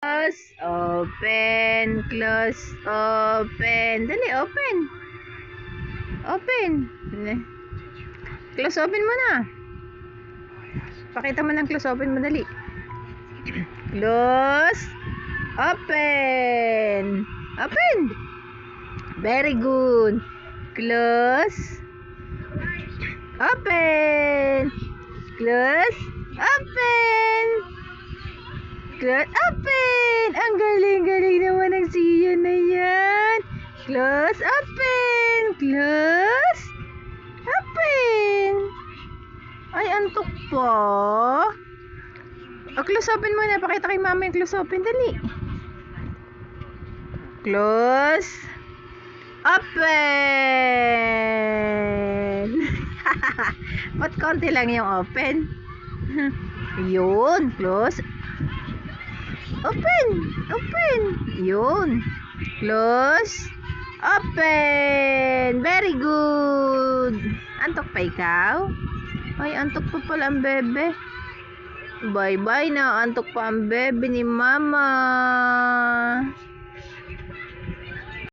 Close, open, close, open. Dali, open. Open. Close, open mo na. Pakita mo ng close, open mo, dali. Close, open. Open. Very good. Close, open. Close, open. Close, open. Ang galing-galing naman ng siya na yan. Close, open. Close, open. Ay, antok pa. Close, open mo na. Pakita kay mama yung close, open. Dali. Close, open. Ba't konti lang yung open? Yun, close, open, open. Yun, close, open. Very good. Antok pa ikaw? Ay, antok pa pala ang bebe. Bye-bye na. Antok pa ang bebe ni mama.